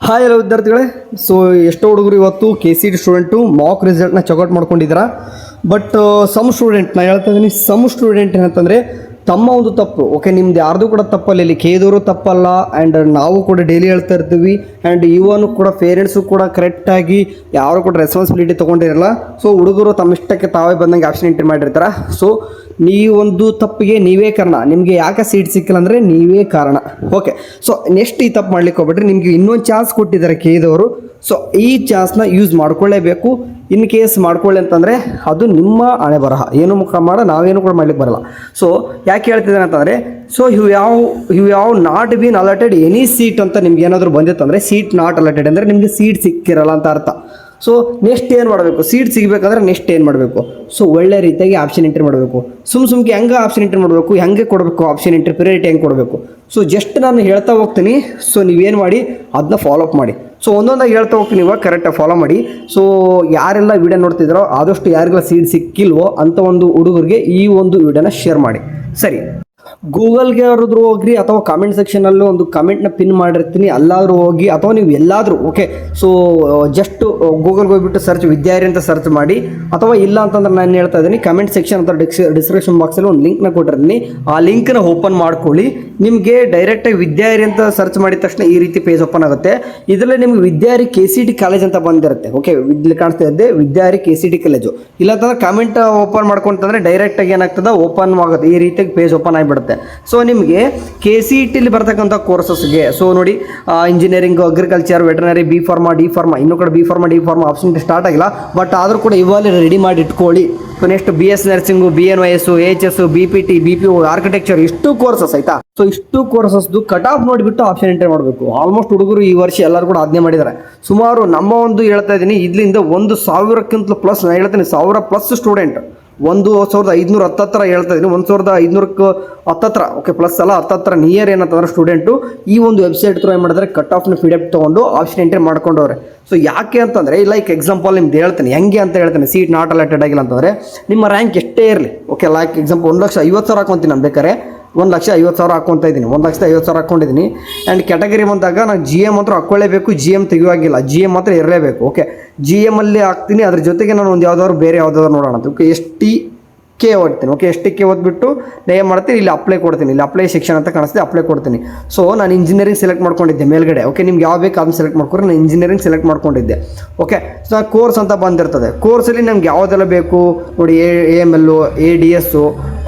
Hi ಎಲ್ಲ ವಿದ್ಯಾರ್ಥಿಗಳೇ. So ಎಷ್ಟೋ ಹುಡುಗರು ಇವತ್ತು KCET ಸ್ಟೂಡೆಂಟು ಮಾಕ್ ರಿಸಲ್ಟ್ನ ಚೆಕ್ಔಟ್ ಮಾಡ್ಕೊಂಡಿದ್ದೀರಾ. ಬಟ್ ಸಮ್ ಸ್ಟೂಡೆಂಟ್ ನಾನು ಹೇಳ್ತಾ ಇದ್ದೀನಿ, ಸಮ್ ಸ್ಟೂಡೆಂಟ್ ಏನಂತಂದರೆ ತಮ್ಮ ಒಂದು ತಪ್ಪು, ಓಕೆ, ನಿಮ್ದು ಯಾರ್ದು ಕೂಡ ತಪ್ಪಲ್ಲ, ಇಲ್ಲಿ ಕೇದವರು ತಪ್ಪಲ್ಲ. ಆ್ಯಂಡ್ ನಾವು ಕೂಡ ಡೈಲಿ ಹೇಳ್ತಾ ಇರ್ತೀವಿ. ಆ್ಯಂಡ್ ಇವನು ಕೂಡ ಪೇರೆಂಟ್ಸು ಕೂಡ ಕರೆಕ್ಟಾಗಿ ಯಾರು ಕೂಡ ರೆಸ್ಪಾನ್ಸಿಬಿಲಿಟಿ ತೊಗೊಂಡಿರಲ್ಲ. ಸೊ ಹುಡುಗರು ತಮ್ಮ ಇಷ್ಟಕ್ಕೆ ತಾವೇ ಬಂದಂಗೆ ಆಪ್ಷನ್ ಎಂಟ್ರಿ ಮಾಡಿರ್ತಾರೆ. ಸೊ ನೀವೊಂದು ತಪ್ಪಿಗೆ ನೀವೇ ಕಾರಣ. ನಿಮಗೆ ಯಾಕೆ ಸೀಟ್ ಸಿಕ್ಕಿಲ್ಲ ಅಂದರೆ ನೀವೇ ಕಾರಣ. ಓಕೆ, ಸೊ ನೆಕ್ಸ್ಟ್ ಈ ತಪ್ಪು ಮಾಡ್ಲಿಕ್ಕೆ ಹೋಗ್ಬಿಟ್ರೆ ನಿಮಗೆ ಇನ್ನೊಂದು ಚಾನ್ಸ್ ಕೊಟ್ಟಿದ್ದಾರೆ ಕೇದವರು. ಸೊ ಈ ಚಾನ್ಸ್ನ ಯೂಸ್ ಮಾಡ್ಕೊಳ್ಳೇಬೇಕು. ಇನ್ ಕೇಸ್ ಮಾಡ್ಕೊಳ್ಳಿ ಅಂತಂದರೆ ಅದು ನಿಮ್ಮ ಹಣೆ ಬರಹ, ಏನು ಮುಖ ಮಾಡ ನಾವೇನು ಕೂಡ ಮಾಡ್ಲಿಕ್ಕೆ ಬರಲ್ಲ. ಸೊ ಯಾಕೆ ಹೇಳ್ತಿದ್ದೇನೆ ಅಂತಂದರೆ, ಸೊ ಯು ಯಾವ not been allotted any seat ಅಂತ ನಿಮ್ಗೆ ಏನಾದರೂ ಬಂದಿತ್ತಂದರೆ ಸೀಟ್ ನಾಟ್ ಅಲಾಟೆಡ್ ಅಂದರೆ ನಿಮಗೆ ಸೀಟ್ ಸಿಕ್ಕಿರಲ್ಲ ಅಂತ ಅರ್ಥ. ಸೊ ನೆಕ್ಸ್ಟ್ ಏನು ಮಾಡಬೇಕು, ಸೀಟ್ ಸಿಗಬೇಕಂದ್ರೆ ನೆಕ್ಸ್ಟ್ ಏನು ಮಾಡಬೇಕು, ಸೊ ಒಳ್ಳೆ ರೀತಿಯಾಗಿ ಆಪ್ಷನ್ ಎಂಟ್ರಿ ಮಾಡಬೇಕು. ಸುಮ್ಗೆ ಹೆಂಗೆ ಆಪ್ಷನ್ ಎಂಟ್ರಿ ಮಾಡಬೇಕು, ಹೆಂಗೆ ಕೊಡಬೇಕು ಆಪ್ಷನ್ ಎಂಟ್ರಿ, ಪ್ರಿಯಾರಿಟಿ ಹೆಂಗೆ ಕೊಡಬೇಕು. ಸೊ ಜಸ್ಟ್ ನಾನು ಹೇಳ್ತಾ ಹೋಗ್ತೀನಿ. ಸೊ ನೀವೇನು ಮಾಡಿ ಅದನ್ನ ಫಾಲೋ ಅಪ್ ಮಾಡಿ. ಸೊ ಒಂದೊಂದಾಗಿ ಹೇಳ್ತಾ ಹೋಗ್ತೀನಿ, ಇವಾಗ ಕರೆಕ್ಟಾಗಿ ಫಾಲೋ ಮಾಡಿ. ಸೊ ಯಾರೆಲ್ಲ ವಿಡಿಯೋ ನೋಡ್ತಿದ್ದಾರೋ ಆದಷ್ಟು ಯಾರಿಗೆಲ್ಲ ಸೀಟ್ ಸಿಕ್ಕಿಲ್ವೋ ಅಂಥ ಒಂದು ಹುಡುಗರಿಗೆ ಈ ಒಂದು ವಿಡಿಯೋನ ಶೇರ್ ಮಾಡಿ. ಸರಿ, ಗೂಗಲ್ಗೆ ಯಾರಾದರೂ ಹೋಗ್ರಿ ಅಥವಾ ಕಾಮೆಂಟ್ ಸೆಕ್ಷನಲ್ಲಿ ಒಂದು ಕಮೆಂಟ್ನ ಪಿನ್ ಮಾಡಿರ್ತೀನಿ, ಅಲ್ಲಾದರೂ ಹೋಗಿ ಅಥವಾ ನೀವು ಎಲ್ಲಾದರೂ ಓಕೆ. ಸೊ ಜಸ್ಟ್ ಗೂಗಲ್ಗೆ ಹೋಗ್ಬಿಟ್ಟು ಸರ್ಚ್ ವಿದ್ಯಾರ್ಥಿ ಅಂತ ಸರ್ಚ್ ಮಾಡಿ, ಅಥವಾ ಇಲ್ಲ ಅಂತಂದ್ರೆ ನಾನು ಹೇಳ್ತಾ ಇದ್ದೀನಿ ಕಮೆಂಟ್ ಸೆಕ್ಷನ್ ಅಂತ ಡಿಸ್ಕ್ರಿಪ್ಷನ್ ಬಾಕ್ಸಲ್ಲಿ ಒಂದು ಲಿಂಕ್ನ ಕೊಟ್ಟಿರ್ತೀನಿ. ಆ ಲಿಂಕ್ನ ಓಪನ್ ಮಾಡ್ಕೊಳ್ಳಿ. ನಿಮಗೆ ಡೈರೆಕ್ಟಾಗಿ ವಿದ್ಯಾರ್ಥಿ ಅಂತ ಸರ್ಚ್ ಮಾಡಿದ ತಕ್ಷಣ ಈ ರೀತಿ ಪೇಜ್ ಓಪನ್ ಆಗುತ್ತೆ. ಇದರಲ್ಲಿ ನಿಮ್ಗೆ ವಿದ್ಯಾರ್ಥಿ KCET ಕಾಲೇಜ್ ಅಂತ ಬಂದಿರುತ್ತೆ. ಓಕೆ, ಇಲ್ಲಿ ಕಾಣಿಸ್ತಾ ಇದ್ದೆ ವಿದ್ಯಾರ್ಥಿ KCET ಕಾಲೇಜು. ಇಲ್ಲ ಅಂತಂದ್ರೆ ಕಮೆಂಟ್ ಓಪನ್ ಮಾಡ್ಕೊಂತಂದ್ರೆ ಡೈರೆಕ್ಟಾಗಿ ಏನಾಗ್ತದೆ ಓಪನ್ ಆಗುತ್ತೆ, ಈ ರೀತಿಯಾಗಿ ಪೇಜ್ ಓಪನ್ ಆಗಿಬಿಡುತ್ತೆ. ಸೊ ನಿಮಗೆ KCET ಬರ್ತಕ್ಕಂಥ ಕೋರ್ಸಸ್ಗೆ ಸೊ ನೋಡಿ, engineering, agriculture, veterinary, B Pharma, D Pharma, ಇನ್ನೂ ಕೂಡ B Pharma, D Pharma option start ಆಗಿಲ್ಲ. ಬಟ್ ಆದರೂ ಕೂಡ ಇವಾಗಲೇ ರೆಡಿ ಮಾಡಿ ಇಟ್ಕೊಳ್ಳಿ. So next BS nursing, BNYS, AHS, BPT, BPO, architecture, ಇಷ್ಟು ಕೋರ್ಸಸ್ ಆಯ್ತಾ. ಸೊ ಇಷ್ಟು ಕೋರ್ಸಸ್ದು ಕಟ್ ಆಫ್ ನೋಡಿಬಿಟ್ಟು ಆಪ್ಷನ್ ಎಂಟ್ರಿ ಮಾಡಬೇಕು. ಆಲ್ಮೋಸ್ಟ್ ಹುಡುಗರು ಈ ವರ್ಷ ಎಲ್ಲರೂ ಕೂಡ ಆಜ್ಞೆ ಮಾಡಿದ್ದಾರೆ. ಸುಮಾರು ನಮ್ಮ ಒಂದು ಹೇಳ್ತಾ ಇದ್ದೀನಿ, ಇದರಿಂದ 1,000ಕ್ಕಿಂತ ಪ್ಲಸ್, ನಾನು ಹೇಳ್ತೀನಿ 1,000+ ಸ್ಟೂಡೆಂಟ್, 1,500 ಹತ್ತತ್ರ ಹೇಳ್ತಾ ಇದ್ದೀನಿ, 1,500ಕ್ಕೆ ಹತ್ತತ್ರ, ಓಕೆ, ಪ್ಲಸ್ ಅಲ್ಲ ಹತ್ತತ್ರ ನಿಯರ್ ಏನಂತಂದ್ರೆ ಸ್ಟೂಡೆಂಟು ಈ ಒಂದು ವೆಬ್ಸೈಟ್ ಥ್ರೂ ಏನು ಮಾಡಿದ್ರೆ ಕಟ್ ಆಫ್ನ PDF ತೊಗೊಂಡು ಆಪ್ಷನ್ ಎಂಟ್ರಿ ಮಾಡ್ಕೊಂಡವ್ರೆ. ಸೊ ಯಾಕೆ ಅಂತಂದರೆ ಲೈಕ್ ಎಕ್ಸಾಂಪಲ್ ನಿಮ್ದು ಹೇಳ್ತೀನಿ, ಹೆಂಗೆ ಅಂತ ಹೇಳ್ತೀನಿ. ಸೀಟ್ ನಾಟ್ ಅಲಾಟೆಡ್ ಆಗಿಲ್ಲ ಅಂತಂದರೆ ನಿಮ್ಮ ರ್ಯಾಂಕ್ ಎಷ್ಟೇ ಇರಲಿ, ಓಕೆ, ಲೈಕ್ ಎಕ್ಸಾಂಪಲ್ 1,50,000 ಹಾಕೊಂತೀನಿ ನಾನು, ಬೇಕಾರೆ 1,50,000 ಹಾಕ್ಕೊತಾ ಇದ್ದೀನಿ, 1,50,000 ಹಾಕ್ಕೊಂಡಿದ್ದೀನಿ. ಆ್ಯಂಡ್ ಕ್ಯಾಟಗರಿ ಬಂದಾಗ ನಾನು GM ಮಾತ್ರ ಹಾಕ್ಕೊಳ್ಳೇಬೇಕು, GM ತೆಗೆಯುವಾಗಿಲ್ಲ, GM ಮಾತ್ರ ಇರಲೇಬೇಕು. ಓಕೆ, GM ಅಲ್ಲಿ ಹಾಕ್ತೀನಿ, ಅದ್ರ ಜೊತೆಗೆ ನಾನು ಒಂದು ಯಾವುದಾದ್ರು ಬೇರೆ ಯಾವುದಾದ್ರು ನೋಡೋಣ ಅಂತ. ಓಕೆ, STK ಓದ್ತೀನಿ. ಓಕೆ, STK ಓದ್ಬಿಟ್ಟು ಏನು ಮಾಡ್ತೀನಿ, ಇಲ್ಲಿ ಅಪ್ಲೈ ಕೊಡ್ತೀನಿ. ಇಲ್ಲಿ ಅಪ್ಲೈ ಸೆಕ್ಷನ್ ಅಂತ ಕಾಣಿಸ್ತೆ, ಅಪ್ಲೈ ಕೊಡ್ತೀನಿ. ಸೊ ನಾನು ಇಂಜಿನಿಯರಿಂಗ್ ಸೆಲೆಕ್ಟ್ ಮಾಡ್ಕೊಂಡಿದ್ದೆ ಮೇಲ್ಗಡೆ. ಓಕೆ, ನಿಮ್ಗೆ ಯಾವ ಬೇಕು ಅದನ್ನು ಸೆಲೆಕ್ಟ್ ಮಾಡ್ಕೊಂಡ್ರೆ ನಾನು ಇಂಜಿನಿಯರಿಂಗ್ ಸೆಲೆಕ್ಟ್ ಮಾಡ್ಕೊಂಡಿದ್ದೆ. ಓಕೆ, ಸೊ ಕೋರ್ಸ್ ಅಂತ ಬಂದಿರ್ತದೆ. ಕೋರ್ಸಲ್ಲಿ ನಮ್ಗೆ ಯಾವುದೆಲ್ಲ ಬೇಕು ನೋಡಿ, AML, ADS,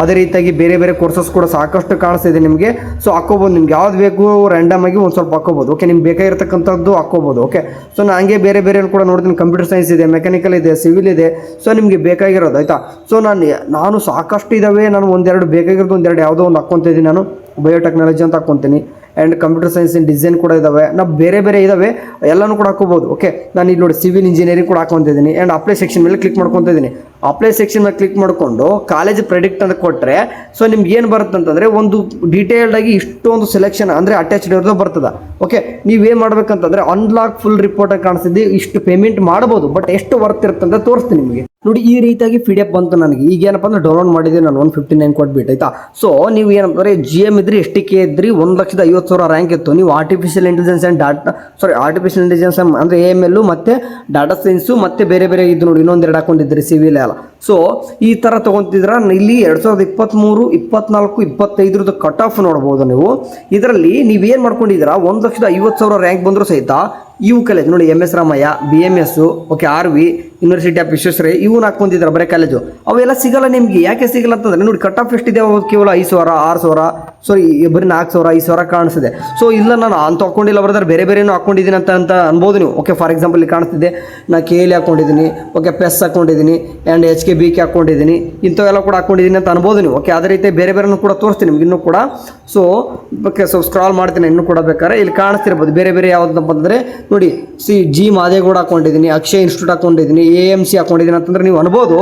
ಅದೇ ರೀತಿಯಾಗಿ ಬೇರೆ ಬೇರೆ ಕೋರ್ಸಸ್ ಕೂಡ ಸಾಕಷ್ಟು ಕಾಣಿಸ್ತಿದೆ ನಿಮಗೆ. ಸೊ ಹಾಕ್ಕೋಬೋದು, ನಿಮ್ಗೆ ಯಾವ್ದು ಬೇಕು ರ್ಯಾಂಡಮ್ ಆಗಿ ಒಂದು ಸ್ವಲ್ಪ ಹಾಕ್ಕೋಬೋದು. ಓಕೆ, ನಿಮ್ಗೆ ಬೇಕಾಗಿರ್ತಕ್ಕಂಥದ್ದು ಹಾಕ್ಕೋಬೋದು. ಓಕೆ, ಸೊ ನಾನು ಹಂಗೆ ಬೇರೆ ಬೇರೆ ಕೂಡ ನೋಡ್ತೀನಿ, ಕಂಪ್ಯೂಟರ್ ಸೈನ್ಸ್ ಇದೆ, ಮೆಕ್ಯಾನಿಕಲ್ ಇದೆ, ಸಿವಿಲ್ ಇದೆ. ಸೊ ನಿಮಗೆ ಬೇಕಾಗಿರೋದು ಆಯಿತಾ. ಸೊ ನಾನು ಸಾಕಷ್ಟು ಇದ್ದಾವೆ, ನಾನು ಒಂದೆರಡು ಬೇಕಾಗಿರೋದು ಒಂದೆರಡು ಯಾವುದೋ ಒಂದು ಹಾಕ್ಕೊತಾ ಇದ್ದೀನಿ. ನಾನು ಬಯೋಟೆಕ್ನಾಲಜಿ ಅಂತ ಹಾಕ್ಕೊತೀನಿ, and computer science in design ಕೂಡ ಇದ್ದಾವೆ, ನಾವು ಬೇರೆ ಬೇರೆ ಇದ್ದಾವೆ, ಎಲ್ಲನೂ ಕೂಡ ಹಾಕೋಬೋದು. ಓಕೆ, ನಾನು ಇಲ್ಲಿ ನೋಡಿ ಸಿವಿಲ್ ಇಂಜಿನಿಯರಿಂಗ್ ಕೂಡ ಹಾಕೊತಿದ್ದೀನಿ. ಆ್ಯಂಡ್ ಅಪ್ಲೈ ಸೆಕ್ಷನ್ ಮೇಲೆ ಕ್ಲಿಕ್ ಮಾಡ್ಕೊತಾ ಇದ್ದೀನಿ. ಅಪ್ಲೈ ಸೆಕ್ಷನ್ ಮೇಲೆ ಕ್ಲಿಕ್ ಮಾಡಿಕೊಂಡು ಕಾಲೇಜ್ ಪ್ರೆಡಿಕ್ಟ್ ಅಂತ ಕೊಟ್ಟರೆ ಸೊ ನಿಮ್ಗೆ ಏನು ಬರುತ್ತೆ ಅಂತಂದರೆ ಒಂದು ಡೀಟೇಲ್ಡಾಗಿ ಇಷ್ಟೊಂದು ಸೆಲೆಕ್ಷನ್ ಅಂದರೆ ಅಟ್ಯಾಚ್ಡ್ ಇರೋದು ಬರ್ತದೆ. ಓಕೆ, ನೀವೇನು ಮಾಡ್ಬೇಕಂತಂದರೆ ಅನ್ಲಾಕ್ ಫುಲ್ ರಿಪೋರ್ಟಾಗಿ ಕಾಣಿಸ್ತಿದ್ದೆ, ಇಷ್ಟು ಪೇಮೆಂಟ್ ಮಾಡ್ಬೋದು, ಬಟ್ ಎಷ್ಟು ವರ್ತ್ ಇರುತ್ತೆ ಅಂತ ತೋರಿಸ್ತೀನಿ ನಿಮಗೆ. ನೋಡಿ, ಈ ರೀತಿಯಾಗಿ PDF ಬಂತು ನನಗೆ. ಈಗ ಏನಪ್ಪ ಅಂದ್ರೆ ಡೌನ್ಲೋಡ್ ಮಾಡಿದ್ದೀನಿ ನಾನು, 159 ಕೊಟ್ಬಿಟ್ಟು ಆಯ್ತಾ. ಸೊ ನೀವು ಏನಂತಂದರೆ GM ಇದ್ರಿ, STK ಇದ್ರಿ, 1,50,000 ರ್ಯಾಂಕ್ ಇತ್ತು. ನೀವು ಆರ್ಟಿಫಿಷಿಯಲ್ ಇಂಟೆಲಿಜೆನ್ಸ್ ಆರ್ಟಿಫಿಷಿಯಲ್ ಇಂಟೆಲಿಜೆನ್ಸ್ ಅಂದರೆ AML ಮತ್ತು ಡಾಟಾ ಸೈನ್ಸು ಮತ್ತು ಬೇರೆ ಬೇರೆ ಇದು ನೋಡಿ ಇನ್ನೊಂದೆರಡು ಹಾಕೊಂಡಿದ್ರಿ, ಸಿವಿಲ್ ಎಲ್ಲ. ಸೊ ಈ ಥರ ತೊಗೊತಿದ್ರೆ ಇಲ್ಲಿ 2023, 24, 25 ಕಟ್ ಆಫ್ ನೋಡ್ಬೋದು ನೀವು. ಇದರಲ್ಲಿ ನೀವೇನು ಮಾಡ್ಕೊಂಡಿದ್ದೀರಾ, 1,50,000 ರ್ಯಾಂಕ್ ಬಂದರೂ ಸಹಿತ ಇವು ಕಾಲೇಜ್ ನೋಡಿ, MS Ramaiah, BMS, okay, RV, university of Visvesvaraya, ಇವನ್ನ ಹಾಕ್ಕೊಂಡಿದ್ದಾರೆ ಬರೀ ಕಾಲೇಜು. ಅವೆಲ್ಲ ಸಿಗಲ್ಲ ನಿಮಗೆ. ಯಾಕೆ ಸಿಗಲ್ಲ ಅಂತಂದರೆ ನೋಡಿ, ಕಟ್ ಆಫ್ ಎಷ್ಟಿದೆ, ಕೇವಲ 5,000, 6,000, ಸಾರಿ ಬರೀ 4,000, 5,000 ಕಾಣಿಸ್ತಿದೆ. ಸೊ ಇಲ್ಲ ನಾನು ಅಂತ ಹಾಕ್ಕೊಂಡಿಲ್ಲ, ಬರ್ತಾರೆ ಬೇರೆ ಬೇರೆನೂ ಹಾಕ್ಕೊಂಡಿದ್ದೀನಿ ಅಂತ ಅನ್ಬೋದು ನೀವು. ಓಕೆ, ಫಾರ್ ಎಕ್ಸಾಂಪಲ್ ಇಲ್ಲಿ ಕಾಣಿಸ್ತಿದೆ, ನಾನು KL ಹಾಕ್ಕೊಂಡಿದ್ದೀನಿ, ಓಕೆ, PES ಹಾಕ್ಕೊಂಡಿದ್ದೀನಿ, ಆ್ಯಂಡ್ HKBK ಹಾಕ್ಕೊಂಡಿದ್ದೀನಿ, ಇಂಥವೆಲ್ಲ ಕೂಡ ಹಾಕ್ಕೊಂಡಿದ್ದೀನಿ ಅಂತ ಅನ್ಬೋದು ನೀವು. ಓಕೆ, ಅದೇ ರೀತಿ ಬೇರೆ ಬೇರೆನೂ ಕೂಡ ತೋರಿಸ್ತೀನಿ ನಿಮ್ಗೆ ಇನ್ನೂ ಕೂಡ. ಸೊ ಓಕೆ, ಸೊ ಸ್ಕ್ರಾಲ್ ಮಾಡ್ತೀನಿ ಇನ್ನೂ ಕೂಡ ಬೇಕಾದ್ರೆ ಇಲ್ಲಿ ಕಾಣಿಸ್ತಿರ್ಬೋದು ಬೇರೆ ಬೇರೆ ಯಾವುದಪ್ಪ ಅಂತಂದರೆ ನೋಡಿ, G ಮಾದೇಗೌಡ ಹಾಕ್ಕೊಂಡಿದ್ದೀನಿ, ಅಕ್ಷಯ್ ಇನ್ಸ್ಟಿಟ್ಯೂಟ್ ಹಾಕ್ಕೊಂಡಿದ್ದೀನಿ, AMC ಹಾಕ್ಕೊಂಡಿದ್ದೀನಿ ಅಂತಂದ್ರೆ ನೀವು ಅನ್ಬೋದು.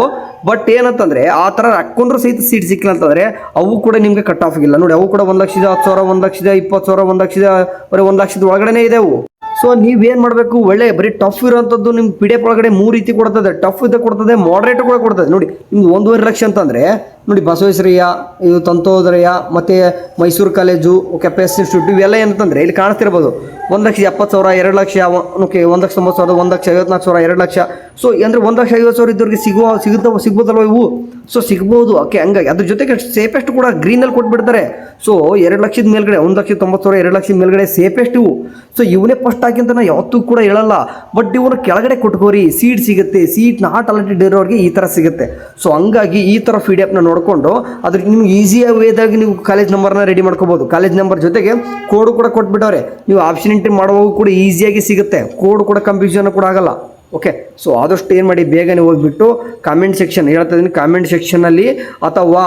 ಬಟ್ ಏನಂತಂದರೆ ಆ ಥರ ಹಾಕ್ಕೊಂಡ್ರೂ ಸಹಿತ ಸೀಟ್ ಸಿಕ್ಕಿಲ್ಲ ಅಂತಂದರೆ ಅವು ಕೂಡ ನಿಮಗೆ ಕಟ್ ಆಫ್ ಆಗಿಲ್ಲ ನೋಡಿ. ಅವು ಕೂಡ 1,10,000, 1,20,000, 1,00,000 ಒಳಗಡೆ ಇದೆ ಅವು. ಸೊ ನೀವೇನು ಮಾಡಬೇಕು, ಒಳ್ಳೆ ಬರೀ ಟಫ್ ಇರೋಂಥದ್ದು ನಿಮ್ಮ PDF ಒಳಗಡೆ 3 ರೀತಿ ಕೊಡ್ತದೆ. ಟಫ್ ಇದೆ ಕೊಡ್ತದೆ, ಮಾಡ್ರೇಟ್ ಕೂಡ ಕೊಡ್ತದೆ. ನೋಡಿ ನಿಮ್ದು 1,50,000 ಅಂತಂದರೆ ನೋಡಿ ಬಸವೇಶ್ವರಯ್ಯ, ಇದು ತಂತೋದರಯ್ಯ, ಮತ್ತು ಮೈಸೂರು ಕಾಲೇಜು, ಓಕೆ ಪೆಸ್ ಇನ್ಸ್ಟಿಟ್ಯೂಟ್, ಇವೆಲ್ಲ ಏನಂತಂದರೆ ಇಲ್ಲಿ ಕಾಣಿಸ್ತಿರ್ಬೋದು 1,70,000, 2 ಲಕ್ಷ, ಓಕೆ 1,90,000, 1,54,000, 2 ಲಕ್ಷ. ಸೊ ಅಂದರೆ 1,50,000 ಇದ್ದವ್ರಿಗೆ ಸಿಗ್ಬೋದಲ್ವ ಇವು? ಸೊ ಸಿಗ್ಬೋದು. ಓಕೆ ಹಂಗಾಗಿ ಅದ್ರ ಜೊತೆಗೆ ಸೇಫೆಸ್ಟ್ ಕೂಡ ಗ್ರೀನಲ್ಲಿ ಕೊಟ್ಬಿಡ್ತಾರೆ. ಸೊ 2 ಲಕ್ಷದ ಮೇಲ್ಗಡೆ 1,90,000, 2 ಲಕ್ಷದ ಮೇಲ್ಗಡೆ ಸೇಫೆಸ್ಟ್ ಇವು. ಸೊ ಇವನೇ ಫಸ್ಟ್ ಹಾಕಿಂತ ನಾವು ಯಾವತ್ತೂ ಕೂಡ ಹೇಳಲ್ಲ, ಬಟ್ ಇವನು ಕೆಳಗಡೆ ಕೊಟ್ಕೋರಿ, ಸೀಟ್ ಸಿಗುತ್ತೆ, ಸೀಟ್ ನಾಟ್ ಅಲಾಟೆಡ್ ಇರೋರಿಗೆ ಈ ಥರ ಸಿಗುತ್ತೆ. ಸೊ ಹಂಗಾಗಿ ಈ ಥರ PDF ನೋಡಿಕೊಂಡು ಅದ್ರಿಗೆ ನಿಮ್ಗೆ ಈಸಿಯಾಗಿ ವೇದಾಗಿ ನೀವು ಕಾಲೇಜ್ ನಂಬರ್ನ ರೆಡಿ ಮಾಡ್ಕೋಬೋದು. ಕಾಲೇಜ್ ನಂಬರ್ ಜೊತೆಗೆ ಕೋಡ್ ಕೂಡ ಕೊಟ್ಬಿಟ್ಟವ್ರೆ, ನೀವು ಆಪ್ಷನ್ ಎಂಟ್ರಿ ಮಾಡುವಾಗ ಕೂಡ ಈಸಿಯಾಗಿ ಸಿಗುತ್ತೆ, ಕೋಡ್ ಕೂಡ ಕನ್ಫ್ಯೂಷನ್ ಕೂಡ ಆಗಲ್ಲ. ಓಕೆ, ಸೊ ಆದಷ್ಟು ಏನು ಮಾಡಿ ಬೇಗನೆ ಹೋಗ್ಬಿಟ್ಟು ಕಾಮೆಂಟ್ ಸೆಕ್ಷನ್ ಹೇಳ್ತಾ ಇದ್ದೀನಿ, ಕಾಮೆಂಟ್ ಸೆಕ್ಷನಲ್ಲಿ ಅಥವಾ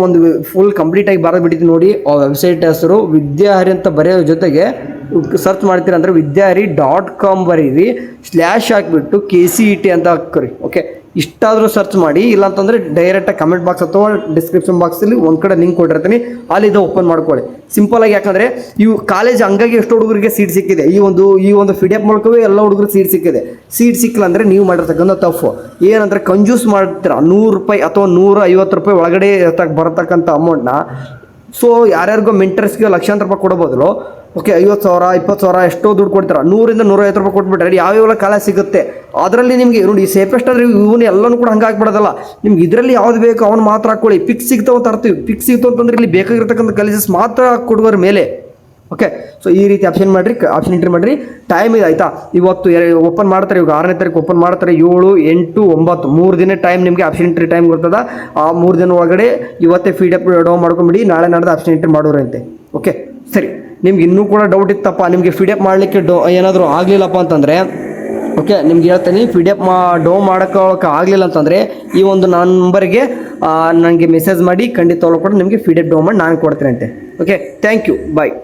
ಒಂದು ಫುಲ್ ಕಂಪ್ಲೀಟಾಗಿ ಬರೆದ್ಬಿಟ್ಟಿದ್ದೀನಿ ನೋಡಿ. ಆ ವೆಬ್ಸೈಟ್ ಹೆಸರು ವಿದ್ಯಾಹರಿ ಅಂತ ಬರೆಯೋ ಜೊತೆಗೆ ಸರ್ಚ್ ಮಾಡ್ತೀರ ಅಂದರೆ vidyahari.com ಬರೀರಿ, ಸ್ಲ್ಯಾಶ್ ಹಾಕಿಬಿಟ್ಟು KCET ಅಂತ ಹಾಕ್ರಿ. ಓಕೆ, ಇಷ್ಟಾದರೂ ಸರ್ಚ್ ಮಾಡಿ, ಇಲ್ಲಾಂತಂದರೆ ಡೈರೆಕ್ಟಾಗಿ ಕಮೆಂಟ್ ಬಾಕ್ಸ್ ಅಥವಾ ಡಿಸ್ಕ್ರಿಪ್ಷನ್ ಬಾಕ್ಸಲ್ಲಿ ಒಂದು ಕಡೆ ಲಿಂಕ್ ಕೊಟ್ಟಿರ್ತೀನಿ, ಅಲ್ಲಿಂದ ಓಪನ್ ಮಾಡ್ಕೊಳ್ಳಿ ಸಿಂಪಲಾಗಿ. ಯಾಕಂದರೆ ಇವು ಕಾಲೇಜ್ ಹಂಗಾಗಿ ಎಷ್ಟು ಹುಡುಗರಿಗೆ ಸೀಟ್ ಸಿಕ್ಕಿದೆ, ಈ ಒಂದು PDF ಮೂಲಕವೇ ಎಲ್ಲ ಹುಡುಗರಿಗೆ ಸೀಟ್ ಸಿಕ್ಕಿದೆ. ಸೀಟ್ ಸಿಕ್ಕಿಲ್ಲ ಅಂದರೆ ನೀವು ಮಾಡಿರ್ತಕ್ಕಂಥ ತಪ್ಪು ಏನಂದರೆ ಕಂಜೂಸ್ ಮಾಡ್ತೀರ. 100 ರೂಪಾಯಿ ಅಥವಾ 150 ರೂಪಾಯಿ ಒಳಗಡೆ ಬರತಕ್ಕಂಥ ಅಮೌಂಟ್ನ ಸೊ ಯಾರ್ಯಾರಿಗೋ ಮೆಂಟರ್ಸ್ಗೆ ಲಕ್ಷಾಂತರ ರೂಪಾಯಿ ಕೊಡಬಹುದು. ಓಕೆ, 50,000 20,000 ಎಷ್ಟೋ ದುಡ್ಡು ಕೊಡ್ತೀರಾ, 100 150 ರೂಪಾಯಿ ಕೊಟ್ಬಿಟ್ರೆ ಯಾವ್ಯಾವ ಕಾಲೇಜ್ ಸಿಗುತ್ತೆ. ಅದರಲ್ಲಿ ನಿಮಗೆ ನೋಡಿ ಸೇಫೆಸ್ಟ್ ಅಂದರೆ ಇವನು ಎಲ್ಲನೂ ಕೂಡ ಹಂಗೆ ಹಾಕ್ಬಿಡೋದಲ್ಲ, ನಿಮ್ಗೆ ಇದರಲ್ಲಿ ಯಾವ್ದು ಬೇಕು ಅವ್ನು ಮಾತ್ರ ಹಾಕ್ಕೊಳ್ಳಿ. ಪಿಕ್ಸ್ ಸಿಗ್ತಾವೆ ತರ್ತೀವಿ, ಪಿಕ್ಸ್ ಸಿಗ್ತಾವೆ ಅಂತಂದ್ರೆ ಇಲ್ಲಿ ಬೇಕಾಗಿರ್ತಕ್ಕಂಥ ಕಾಲೇಜಸ್ ಮಾತ್ರ ಕೊಡುವರ ಮೇಲೆ. ಓಕೆ, ಸೊ ಈ ರೀತಿ ಆಪ್ಷನ್ ಎಂಟ್ರಿ ಮಾಡಿರಿ. ಟೈಮ್ ಇದೆ ಆಯಿತಾ, ಇವತ್ತು ಓಪನ್ ಮಾಡ್ತಾರೆ, ಇವಾಗ 6ನೇ ತಾರೀಕು ಓಪನ್ ಮಾಡ್ತಾರೆ, 7, 8, 9 3 ದಿನ ಟೈಮ್ ನಿಮಗೆ ಆಪ್ಷನ್ ಎಂಟ್ರಿ ಟೈಮ್ ಬರ್ತದೆ. ಆ 3 ದಿನ ಒಳಗಡೆ ಇವತ್ತೇ PDF ಡೌನ್ ಮಾಡ್ಕೊಂಬಿಡಿ, ನಾಳೆ ನಾಡ್ದು ಆಪ್ಷನ್ ಎಂಟ್ರಿ ಮಾಡೋರಂತೆ. ಓಕೆ ಸರಿ, ನಿಮ್ಗೆ ಇನ್ನೂ ಕೂಡ ಡೌಟ್ ಇತ್ತಪ್ಪ, ನಿಮಗೆ PDF ಮಾಡಲಿಕ್ಕೆ ಏನಾದರೂ ಆಗಲಿಲ್ಲಪ್ಪ ಅಂತಂದರೆ ಓಕೆ ನಿಮ್ಗೆ ಹೇಳ್ತೀನಿ, PDF ಡೌನ್ ಮಾಡೋಕ್ಕೆ ಆಗಲಿಲ್ಲ ಅಂತಂದರೆ ಈ ಒಂದು ನಂಬರ್ಗೆ ನನಗೆ ಮೆಸೇಜ್ ಮಾಡಿ, ಖಂಡಿತ ಕೂಡ ನಿಮಗೆ PDF ಡೌನ್ ಮಾಡಿ ನಾನು ಕೊಡ್ತೀನಿ ಅಂತೆ. Okay, thank you, bye.